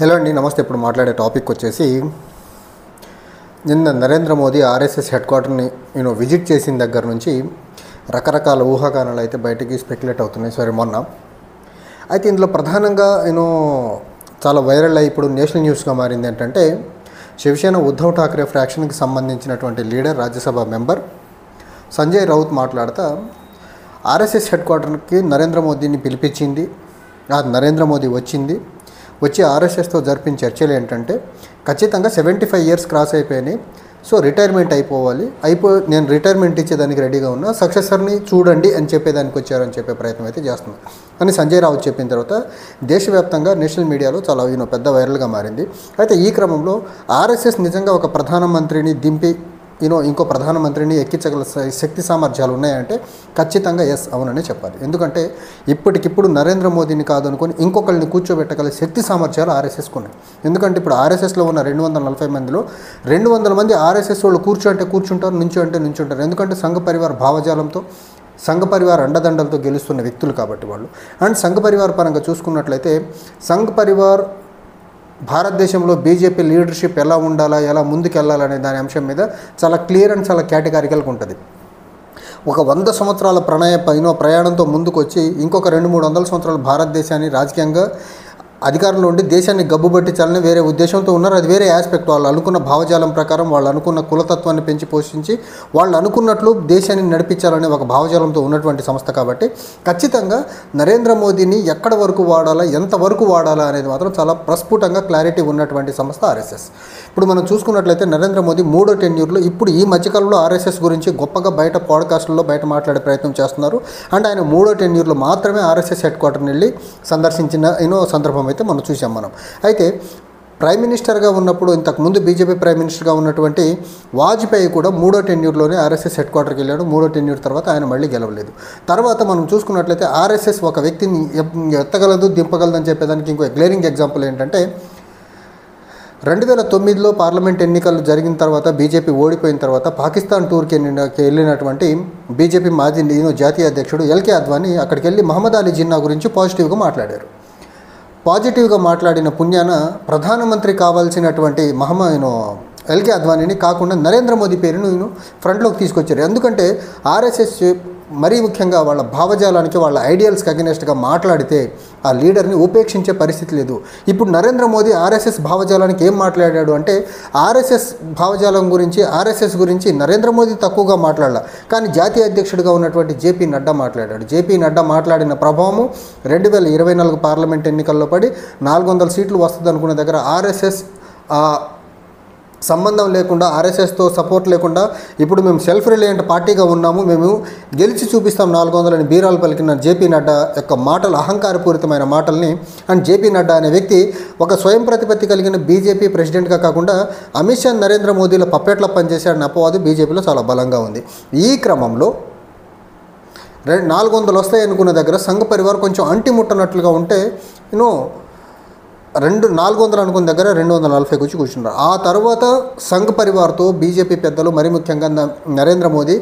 Hello అండి, నమస్తే. ఇప్పుడు మాట్లాడే టాపిక్ వచ్చేసి నిన్న నరేంద్ర మోదీ ఆర్ఎస్ఎస్ హెడ్ క్వార్టర్ని విజిట్ చేసిన దగ్గర నుంచి రకరకాల ఊహాగానాలు అయితే బయటికి స్పెక్యులేట్ అవుతున్నాయి. సరే, మొన్న అయితే ఇందులో ప్రధానంగా చాలా వైరల్ అయ్యి ఇప్పుడు నేషనల్ న్యూస్గా మారింది ఏంటంటే, శివసేన ఉద్ధవ్ ఠాక్రే ఫ్రాక్షన్కి సంబంధించినటువంటి లీడర్, రాజ్యసభ మెంబర్ సంజయ్ రౌత్ మాట్లాడుతూ ఆర్ఎస్ఎస్ హెడ్ క్వార్టర్కి నరేంద్ర మోదీని పిలిపించింది, నరేంద్ర మోదీ వచ్చి ఆర్ఎస్ఎస్తో జరిపిన చర్చలు ఏంటంటే, ఖచ్చితంగా 75 ఇయర్స్ క్రాస్ అయిపోయినాయి, సో రిటైర్మెంట్ నేను రిటైర్మెంట్ ఇచ్చేదానికి రెడీగా ఉన్నా, సక్సెసర్ని చూడండి అని చెప్పేదానికి వచ్చారని చెప్పే ప్రయత్నం అయితే చేస్తున్నారు అని సంజయ్ రావుత్ చెప్పిన తర్వాత దేశవ్యాప్తంగా నేషనల్ మీడియాలో చాలా పెద్ద వైరల్గా మారింది. అయితే ఈ క్రమంలో ఆర్ఎస్ఎస్ నిజంగా ఒక ప్రధానమంత్రిని దింపి ఇంకో ప్రధానమంత్రిని ఎక్కించగల శక్తి సామర్థ్యాలు ఉన్నాయంటే ఖచ్చితంగా అవుననే చెప్పాలి. ఎందుకంటే ఇప్పటికిప్పుడు నరేంద్ర మోదీని కాదనుకొని ఇంకొకరిని కూర్చోబెట్టగల శక్తి సామర్థ్యాలు ఆర్ఎస్ఎస్కు ఉన్నాయి. ఎందుకంటే ఇప్పుడు ఆర్ఎస్ఎస్లో ఉన్న 240 మందిలో 200 మంది ఆర్ఎస్ఎస్ వాళ్ళు కూర్చుంటారు, నుంచుంటారు. ఎందుకంటే సంఘ పరివార భావజాలంతో, సంఘ పరివార అండదండలతో గెలుస్తున్న వ్యక్తులు కాబట్టి వాళ్ళు. అండ్ సంఘ పరివార పరంగా చూసుకున్నట్లయితే సంఘ పరివార్ భారతదేశంలో బీజేపీ లీడర్షిప్ ఎలా ఉండాలా, ఎలా ముందుకెళ్లాలనే దాని అంశం మీద చాలా క్లియర్ అండ్ చాలా కేటగారికల్గా ఉంటుంది. ఒక 100 సంవత్సరాల ప్రయాణంతో ముందుకు వచ్చి ఇంకొక 200-300 సంవత్సరాలు భారతదేశాన్ని రాజకీయంగా అధికారంలో ఉండి దేశాన్ని గబ్బుబట్టించాలని వేరే ఉద్దేశంతో ఉన్నారు. అది వేరే ఆస్పెక్ట్. వాళ్ళు అనుకున్న భావజాలం ప్రకారం, వాళ్ళు అనుకున్న కులతత్వాన్ని పెంచి పోషించి వాళ్ళు అనుకున్నట్లు దేశాన్ని నడిపించాలనే ఒక భావజాలంతో ఉన్నటువంటి సంస్థ కాబట్టి ఖచ్చితంగా నరేంద్ర మోదీని ఎక్కడ వరకు వాడాలా, ఎంతవరకు వాడాలా అనేది మాత్రం చాలా ప్రస్ఫుటంగా క్లారిటీ ఉన్నటువంటి సంస్థ ఆర్ఎస్ఎస్. ఇప్పుడు మనం చూసుకున్నట్లయితే నరేంద్ర మోదీ 3వ టెన్యూర్లో ఇప్పుడు ఈ మధ్యకాలంలో ఆర్ఎస్ఎస్ గురించి గొప్పగా బయట పాడ్కాస్టుల్లో బయట మాట్లాడే ప్రయత్నం చేస్తున్నారు. అండ్ ఆయన 3వ టెన్యూర్లో మాత్రమే ఆర్ఎస్ఎస్ హెడ్ క్వార్టర్ని వెళ్ళి సందర్శించిన సందర్భం అయితే మనం చూసాం. అయితే ప్రైమ్ మినిస్టర్గా ఉన్నప్పుడు, ఇంతకుముందు బీజేపీ ప్రైమ్ మినిస్టర్గా ఉన్నటువంటి వాజ్పేయి కూడా 3వ టెన్యూర్లోనే ఆర్ఎస్ఎస్ హెడ్ క్వార్టర్కి వెళ్ళాడు. 3వ టెన్యూర్ తర్వాత ఆయన మళ్ళీ గెలవలేదు. తర్వాత మనం చూసుకున్నట్లయితే ఆర్ఎస్ఎస్ ఒక వ్యక్తిని ఎత్తగలదు, దింపగలదు అని చెప్పేదానికి ఇంకో గ్లేరింగ్ ఎగ్జాంపుల్ ఏంటంటే, 2009లో పార్లమెంట్ ఎన్నికలు జరిగిన తర్వాత బీజేపీ ఓడిపోయిన తర్వాత పాకిస్తాన్ టూర్కి వెళ్ళినటువంటి బీజేపీ మాజీ జాతీయ అధ్యక్షుడు ఎల్కే అద్వానీ అక్కడికి వెళ్ళి మహమ్మద్ అలీ జిన్నా గురించి పాజిటివ్గా మాట్లాడిన పుణ్యాన ప్రధానమంత్రి కావాల్సినటువంటి ఎల్కే అద్వానీని కాకుండా నరేంద్ర మోదీ పేరును ఫ్రంట్లోకి తీసుకొచ్చారు. ఎందుకంటే ఆర్ఎస్ఎస్ మరీ ముఖ్యంగా వాళ్ళ భావజాలానికి, వాళ్ళ ఐడియల్స్కి అగెనెస్ట్గా మాట్లాడితే ఆ లీడర్ని ఉపేక్షించే పరిస్థితి లేదు. ఇప్పుడు నరేంద్ర మోదీ ఆర్ఎస్ఎస్ భావజాలానికి ఏం మాట్లాడాడు అంటే, ఆర్ఎస్ఎస్ భావజాలం గురించి, ఆర్ఎస్ఎస్ గురించి నరేంద్ర మోదీ తక్కువగా మాట్లాడాల, కానీ జాతీయ అధ్యక్షుడిగా ఉన్నటువంటి జేపీ నడ్డా మాట్లాడాడు. జేపీ నడ్డా మాట్లాడిన ప్రభావము 2024 పార్లమెంట్ ఎన్నికల్లో పడి 400 సీట్లు వస్తుంది అనుకున్న దగ్గర ఆర్ఎస్ఎస్ సంబంధం లేకుండా, ఆర్ఎస్ఎస్తో సపోర్ట్ లేకుండా ఇప్పుడు మేము సెల్ఫ్ రిలయంట్ పార్టీగా ఉన్నాము, మేము గెలిచి చూపిస్తాం 400 అని బీరాలు పలికిన జేపీ నడ్డా యొక్క మాటలు, అహంకారపూరితమైన మాటల్ని, అండ్ జేపీ నడ్డా అనే వ్యక్తి ఒక స్వయం ప్రతిపత్తి కలిగిన బీజేపీ ప్రెసిడెంట్గా కాకుండా అమిత్ షా, నరేంద్ర మోదీల పప్పెట్ల పనిచేశాడని అపవాదు బీజేపీలో చాలా బలంగా ఉంది. ఈ క్రమంలో 400 వస్తాయి అనుకున్న దగ్గర సంఘ పరివార్ కొంచెం అంటిముట్టనట్లుగా ఉంటే 400 అనుకున్న దగ్గర 240 కూర్చున్నారు. ఆ తర్వాత సంఘ్ పరివార్తో బీజేపీ పెద్దలు, మరీ ముఖ్యంగా నరేంద్ర మోదీ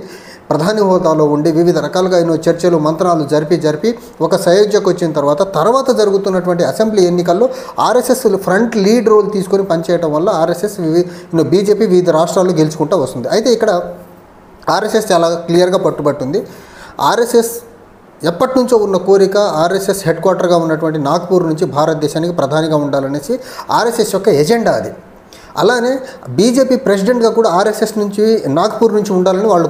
ప్రధాని హోదాలో ఉండి వివిధ రకాలుగా చర్చలు, మంత్రాలు జరిపి ఒక సయోధ్యకు వచ్చిన తర్వాత జరుగుతున్నటువంటి అసెంబ్లీ ఎన్నికల్లో ఆర్ఎస్ఎస్ ఫ్రంట్ లీడ్ రోల్ తీసుకొని పనిచేయడం వల్ల ఆర్ఎస్ఎస్ బీజేపీ వివిధ రాష్ట్రాల్లో గెలుచుకుంటూ వస్తుంది. అయితే ఇక్కడ ఆర్ఎస్ఎస్ చాలా క్లియర్గా పట్టుబట్టుంది. ఆర్ఎస్ఎస్ ఎప్పటి నుంచో ఉన్న కోరిక, ఆర్ఎస్ఎస్ హెడ్ క్వార్టర్గా ఉన్నటువంటి నాగ్పూర్ నుంచి భారతదేశానికి ప్రధానిగా ఉండాలనేసి ఆర్ఎస్ఎస్ యొక్క ఎజెండా అది. అలానే బీజేపీ ప్రెసిడెంట్గా కూడా ఆర్ఎస్ఎస్ నుంచి, నాగ్పూర్ నుంచి ఉండాలని వాళ్ళు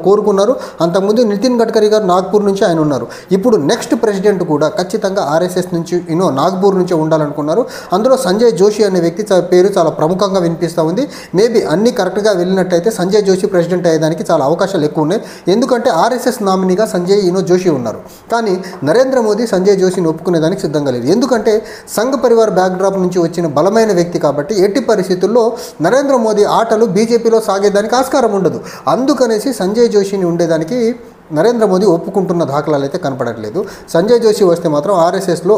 కోరుకున్నారు. అంతకుముందు నితిన్ గడ్కరీ గారు నాగ్పూర్ నుంచి ఆయన ఉన్నారు. ఇప్పుడు నెక్స్ట్ ప్రెసిడెంట్ కూడా ఖచ్చితంగా ఆర్ఎస్ఎస్ నుంచి నాగ్పూర్ నుంచే ఉండాలనుకున్నారు. అందులో సంజయ్ జోషి అనే వ్యక్తి పేరు చాలా ప్రముఖంగా వినిపిస్తూ ఉంది. మేబీ అన్నీ కరెక్ట్గా వెళ్ళినట్టయితే సంజయ్ జోషి ప్రెసిడెంట్ అయ్యేదానికి చాలా అవకాశాలు ఎక్కువ ఉన్నాయి. ఎందుకంటే ఆర్ఎస్ఎస్ నామినీగా సంజయ్ జోషి ఉన్నారు. కానీ నరేంద్ర మోదీ సంజయ్ జోషిని ఒప్పుకునేదానికి సిద్ధంగా లేదు. ఎందుకంటే సంఘ్ పరివార్ బ్యాక్డ్రాప్ నుంచి వచ్చిన బలమైన వ్యక్తి కాబట్టి ఎట్టి పరిస్థితుల్లో నరేంద్ర మోదీ ఆటలు బీజేపీలో సాగేదానికి ఆస్కారం ఉండదు. అందుకనేసి సంజయ్ జోషిని ఉండేదానికి నరేంద్ర మోదీ ఒప్పుకుంటున్న దాఖలాలు అయితే కనపడట్లేదు. సంజయ్ జోషి వస్తే మాత్రం ఆర్ఎస్ఎస్లో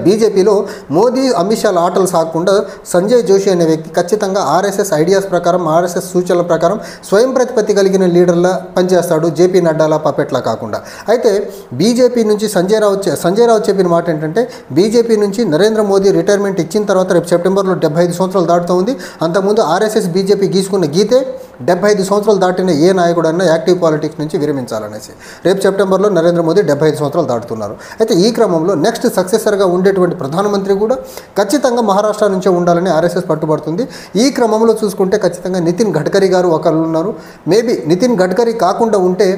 బీజేపీలో మోదీ అమిత్ షాల ఆటలు సాగకుండా సంజయ్ జోషి అనే వ్యక్తి ఖచ్చితంగా ఆర్ఎస్ఎస్ ఐడియాస్ ప్రకారం, ఆర్ఎస్ఎస్ సూచనల ప్రకారం స్వయం ప్రతిపత్తి కలిగిన లీడర్లా పనిచేస్తాడు, జేపీ నడ్డాలా పపెట్లా కాకుండా. అయితే బీజేపీ నుంచి సంజయ్ రావు చెప్పిన మాట ఏంటంటే, బీజేపీ నుంచి నరేంద్ర మోదీ రిటైర్మెంట్ ఇచ్చిన తర్వాత రేపు సెప్టెంబర్లో 75 సంవత్సరాలు దాటుతూ ఉంది. అంతకుముందు ఆర్ఎస్ఎస్ బీజేపీ గీసుకున్న గీతే 75 సంవత్సరాలు దాటిన ఏ నాయకుడన్నా యాక్టివ్ పాలిటిక్స్ నుంచి విరమించాలనేసి. రేపు సెప్టెంబర్లో నరేంద్ర మోదీ 75 సంవత్సరాలు దాటుతున్నారు. అయితే ఈ క్రమంలో నెక్స్ట్ సక్సెసర్గా ఉండేటువంటి ప్రధానమంత్రి కూడా ఖచ్చితంగా మహారాష్ట్ర నుంచే ఉండాలని ఆర్ఎస్ఎస్ పట్టుబడుతుంది. ఈ క్రమంలో చూసుకుంటే ఖచ్చితంగా నితిన్ గడ్కరీ గారు ఒకళ్ళు ఉన్నారు. మేబీ నితిన్ గడ్కరీ కాకుండా ఉంటే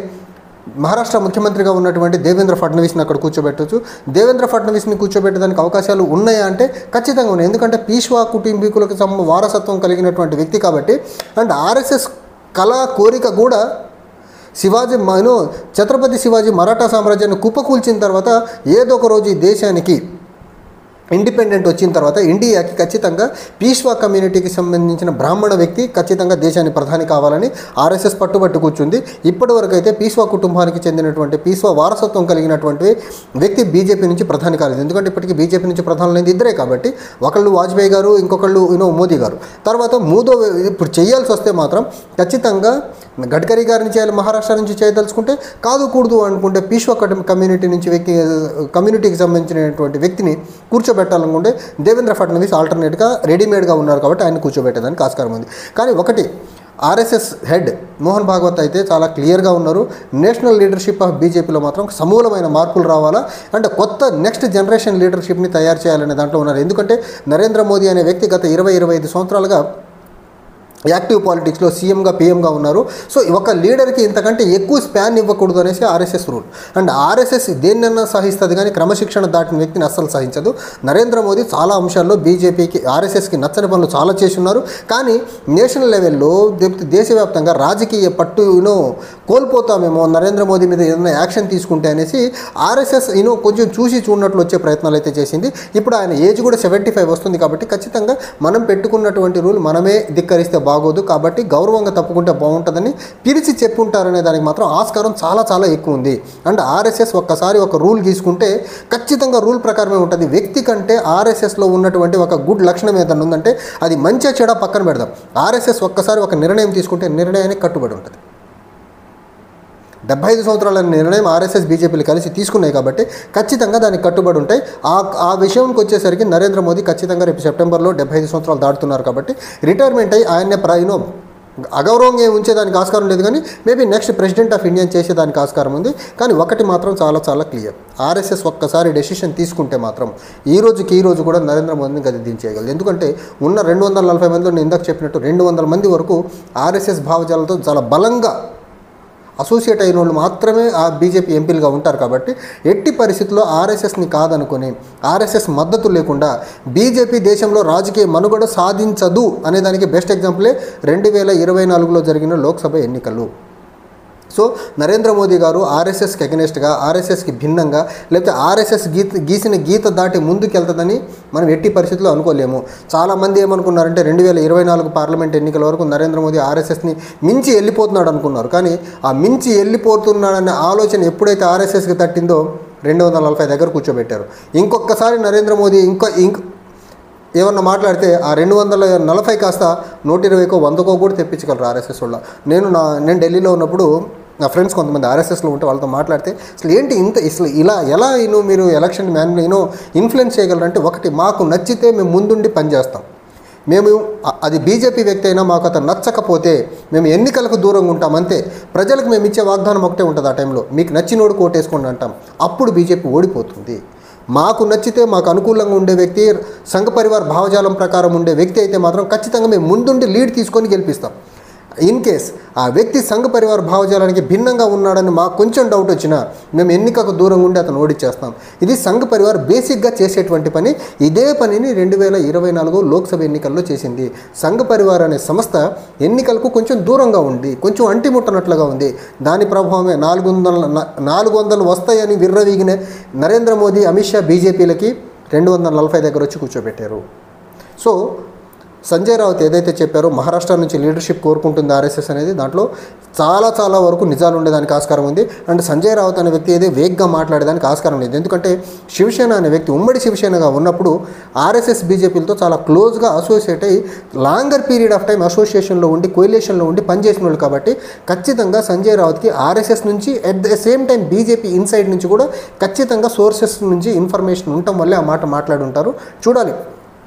మహారాష్ట్ర ముఖ్యమంత్రిగా ఉన్నటువంటి దేవేంద్ర ఫడ్నవీస్ని అక్కడ కూర్చోబెట్టవచ్చు. దేవేంద్ర ఫడ్నవీస్ని కూర్చోబెట్టడానికి అవకాశాలు ఉన్నాయా అంటే ఖచ్చితంగా ఉన్నాయి. ఎందుకంటే పీష్వా కుటుంబీకులకు వారసత్వం కలిగినటువంటి వ్యక్తి కాబట్టి. అండ్ ఆర్ఎస్ఎస్ కళ కోరిక కూడా ఛత్రపతి శివాజీ మరాఠా సామ్రాజ్యాన్ని కుప్పకూల్చిన తర్వాత ఏదో ఒక రోజు ఈ దేశానికి ఇండిపెండెంట్ వచ్చిన తర్వాత ఇండియాకి ఖచ్చితంగా పీష్వా కమ్యూనిటీకి సంబంధించిన బ్రాహ్మణ వ్యక్తి ఖచ్చితంగా దేశాన్ని ప్రధాని కావాలని ఆర్ఎస్ఎస్ పట్టుబట్టి కూర్చుంది. ఇప్పటివరకు అయితే పీష్వా కుటుంబానికి చెందినటువంటి పీష్వా వారసత్వం కలిగినటువంటి వ్యక్తి బీజేపీ నుంచి ప్రధాని కాలేదు. ఎందుకంటే ఇప్పటికీ బీజేపీ నుంచి ప్రధానులైంది ఇద్దరే కాబట్టి, ఒకళ్ళు వాజ్పేయి గారు, ఇంకొకళ్ళు మోదీ గారు. తర్వాత ఇప్పుడు చేయాల్సి వస్తే మాత్రం ఖచ్చితంగా గడ్కరీ గారిని చేయాలి, మహారాష్ట్ర నుంచి చేయదలుచుకుంటే. కూడదు అనుకుంటే పీష్వా కమ్యూనిటీకి సంబంధించినటువంటి వ్యక్తిని కూర్చోబెట్టాలనుకుంటే దేవేంద్ర ఫడ్నవీస్ ఆల్టర్నేట్గా రెడీమేడ్గా ఉన్నారు కాబట్టి ఆయన కూర్చోబెట్టేదానికి ఆస్కారం ఉంది. కానీ ఒకటి, ఆర్ఎస్ఎస్ హెడ్ మోహన్ భాగవత్ అయితే చాలా క్లియర్గా ఉన్నారు. నేషనల్ లీడర్షిప్ ఆఫ్ బీజేపీలో మాత్రం సమూలమైన మార్పులు రావాలా, అంటే కొత్త నెక్స్ట్ జనరేషన్ లీడర్షిప్ని తయారు చేయాలనే దాంట్లో ఉన్నారు. ఎందుకంటే నరేంద్ర మోదీ అనే వ్యక్తి గత 20-25 సంవత్సరాలుగా యాక్టివ్ పాలిటిక్స్లో సీఎంగా పీఎంగా ఉన్నారు. సో ఒక లీడర్కి ఇంతకంటే ఎక్కువ స్పాన్ ఇవ్వకూడదు అనేసి ఆర్ఎస్ఎస్ రూల్. అండ్ ఆర్ఎస్ఎస్ దేన్నన్నా సహిస్తుంది కానీ క్రమశిక్షణ దాటిన వ్యక్తిని అస్సలు సహించదు. నరేంద్ర మోదీ చాలా అంశాల్లో బీజేపీకి ఆర్ఎస్ఎస్కి నచ్చని పనులు చాలా చేసి ఉన్నారు. కానీ నేషనల్ లెవెల్లో దేశవ్యాప్తంగా రాజకీయ పట్టు కోల్పోతామేమో నరేంద్ర మోదీ మీద ఏదైనా యాక్షన్ తీసుకుంటే అనేసి ఆర్ఎస్ఎస్ కొంచెం చూసి చూడనట్లు వచ్చే ప్రయత్నాలు అయితే చేసింది. ఇప్పుడు ఆయన ఏజ్ కూడా 75 వస్తుంది కాబట్టి ఖచ్చితంగా మనం పెట్టుకున్నటువంటి రూల్ మనమే ధిక్కరిస్తే బాగోదు కాబట్టి గౌరవంగా తప్పుకుంటే బాగుంటుందని పిలిచి చెప్పుంటారనే దానికి మాత్రం ఆస్కారం చాలా చాలా ఎక్కువ ఉంది. అండ్ ఆర్ఎస్ఎస్ ఒక్కసారి ఒక రూల్ గీసుకుంటే ఖచ్చితంగా రూల్ ప్రకారమే ఉంటుంది. వ్యక్తి కంటే ఆర్ఎస్ఎస్లో ఉన్నటువంటి ఒక గుడ్ లక్షణం ఏదైనా ఉందంటే అది మంచిగా చెడ పక్కన పెడదాం. ఆర్ఎస్ఎస్ ఒక్కసారి ఒక నిర్ణయం తీసుకుంటే నిర్ణయానికి కట్టుబడి ఉంటుంది. 75 సంవత్సరాల నిర్ణయం ఆర్ఎస్ఎస్ బీజేపీలు కలిసి తీసుకున్నాయి కాబట్టి ఖచ్చితంగా దానికి కట్టుబడి ఉంటాయి. ఆ విషయంకి వచ్చేసరికి నరేంద్ర మోదీ ఖచ్చితంగా రేపు సెప్టెంబర్లో 75 సంవత్సరాలు దాటుతున్నారు కాబట్టి రిటైర్మెంట్ అయ్యి ఆయన్నే అగౌరవంగా ఉంచేదానికి ఆస్కారం లేదు. కానీ maybe next president of India చేసేదానికి ఆస్కారం ఉంది. కానీ ఒకటి మాత్రం చాలా చాలా క్లియర్, ఆర్ఎస్ఎస్ ఒక్కసారి డెసిషన్ తీసుకుంటే మాత్రం ఈ రోజు కూడా నరేంద్ర మోదీని గది దించేయగలదు. ఎందుకంటే ఉన్న 240 మందిలో నేను ఇందాక చెప్పినట్టు 200 మంది వరకు ఆర్ఎస్ఎస్ భావజాలతో చాలా బలంగా అసోసియేట్ అయిన వాళ్ళు మాత్రమే ఆ బీజేపీ ఎంపీలుగా ఉంటారు కాబట్టి ఎట్టి పరిస్థితుల్లో ఆర్ఎస్ఎస్ని కాదనుకొని ఆర్ఎస్ఎస్ మద్దతు లేకుండా బీజేపీ దేశంలో రాజకీయ మనుగడ సాధించదు అనేదానికి బెస్ట్ ఎగ్జాంపులే 2024లో జరిగిన లోక్సభ ఎన్నికలు. సో నరేంద్ర మోదీ గారు ఆర్ఎస్ఎస్కి అగెనెస్ట్గా, ఆర్ఎస్ఎస్కి భిన్నంగా, లేకపోతే ఆర్ఎస్ఎస్ గీసిన గీత దాటి ముందుకెళ్తుందని మనం ఎట్టి పరిస్థితుల్లో అనుకోలేము. చాలామంది ఏమనుకున్నారంటే 2024 పార్లమెంట్ ఎన్నికల వరకు నరేంద్ర మోదీ ఆర్ఎస్ఎస్ని మించి వెళ్ళిపోతున్నాడు అనుకున్నారు. కానీ ఆ మించి వెళ్ళిపోతున్నాడనే ఆలోచన ఎప్పుడైతే ఆర్ఎస్ఎస్కి తట్టిందో 240 దగ్గర కూర్చోబెట్టారు. ఇంకొకసారి నరేంద్ర మోదీ ఏమన్నా మాట్లాడితే ఆ 240 కాస్త 120కో 100కో కూడా తెప్పించగలరు ఆర్ఎస్ఎస్ వల్ల. నేను ఢిల్లీలో ఉన్నప్పుడు నా ఫ్రెండ్స్ కొంతమంది ఆర్ఎస్ఎస్లో ఉంటే వాళ్ళతో మాట్లాడితే అసలు ఇలా ఎలా మీరు ఎలక్షన్ ఇన్ఫ్లుయెన్స్ చేయగలరు అంటే, ఒకటి, మాకు నచ్చితే మేము ముందుండి పనిచేస్తాం. మేము అది బీజేపీ వ్యక్తి అయినా మాకు అతను నచ్చకపోతే మేము ఎన్నికలకు దూరంగా ఉంటాం అంతే. ప్రజలకు మేము ఇచ్చే వాగ్దానం ఒకటే ఉంటుంది ఆ టైంలో, మీకు నచ్చినోడు కోటేసుకోండి అంటాం. అప్పుడు బీజేపీ ఓడిపోతుంది. మాకు నచ్చితే మాకు అనుకూలంగా ఉండే వ్యక్తి, సంఘ పరివార్ భావజాలం ప్రకారం ఉండే వ్యక్తి అయితే మాత్రం ఖచ్చితంగా మేము ముందుండి లీడ్ తీసుకొని గెలిపిస్తాం. ఇన్ కేస్ ఆ వ్యక్తి సంఘ పరివార భావజాలానికి భిన్నంగా ఉన్నాడని మాకు కొంచెం డౌట్ వచ్చినా మేము ఎన్నికకు దూరంగా ఉండి అతను ఓడిచ్చేస్తాం. ఇది సంఘ పరివార్ బేసిక్గా చేసేటువంటి పని. ఇదే పనిని 2024 లోక్సభ ఎన్నికల్లో చేసింది. సంఘ పరివార్ అనే సంస్థ ఎన్నికలకు కొంచెం దూరంగా ఉంది, కొంచెం అంటిముట్టనట్లుగా ఉంది. దాని ప్రభావమే 400 వస్తాయని విర్రవీగిన నరేంద్ర మోదీ, అమిత్ షా బీజేపీలకి 240 దగ్గర వచ్చి కూర్చోబెట్టారు. సో సంజయ్ రావత్ ఏదైతే చెప్పారో మహారాష్ట్ర నుంచి లీడర్షిప్ కోరుకుంటుంది ఆర్ఎస్ఎస్ అనేది, దాంట్లో చాలా వరకు నిజాలు ఉండేదానికి ఆస్కారం ఉంది. అండ్ సంజయ్ రావత్ అనే వ్యక్తి ఏదో వేగ్గా మాట్లాడేదానికి ఆస్కారం లేదు. ఎందుకంటే శివసేన అనే వ్యక్తి ఉమ్మడి శివసేనగా ఉన్నప్పుడు ఆర్ఎస్ఎస్ బీజేపీలతో చాలా క్లోజ్గా అసోసియేట్ అయ్యి లాంగర్ పీరియడ్ ఆఫ్ టైం అసోసియేషన్లో ఉండి కోయిలేషన్లో ఉండి పనిచేసిన వాళ్ళు కాబట్టి ఖచ్చితంగా సంజయ్ రావత్కి ఆర్ఎస్ఎస్ నుంచి at the same time BJP inside నుంచి కూడా ఖచ్చితంగా సోర్సెస్ నుంచి ఇన్ఫర్మేషన్ ఉండటం వల్లే ఆ మాట మాట్లాడుంటారు. చూడాలి,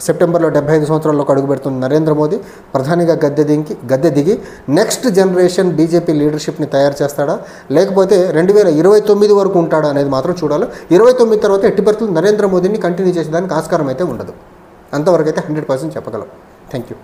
సెప్టెంబర్లో 75 సంవత్సరాల్లోకి అడుగు పెడుతున్న నరేంద్ర మోదీ ప్రధానిగా గద్దె దిగి నెక్స్ట్ జనరేషన్ బీజేపీ లీడర్షిప్ని తయారు చేస్తాడా, లేకపోతే 2029 వరకు ఉంటాడా అనేది మాత్రం చూడాలి. 29 తర్వాత ఎట్టి పరిస్థితుల్లో నరేంద్ర మోదీని కంటిన్యూ చేసేదానికి ఆస్కారం అయితే ఉండదు. అంతవరకు అయితే 100% చెప్పగలం. Thank you.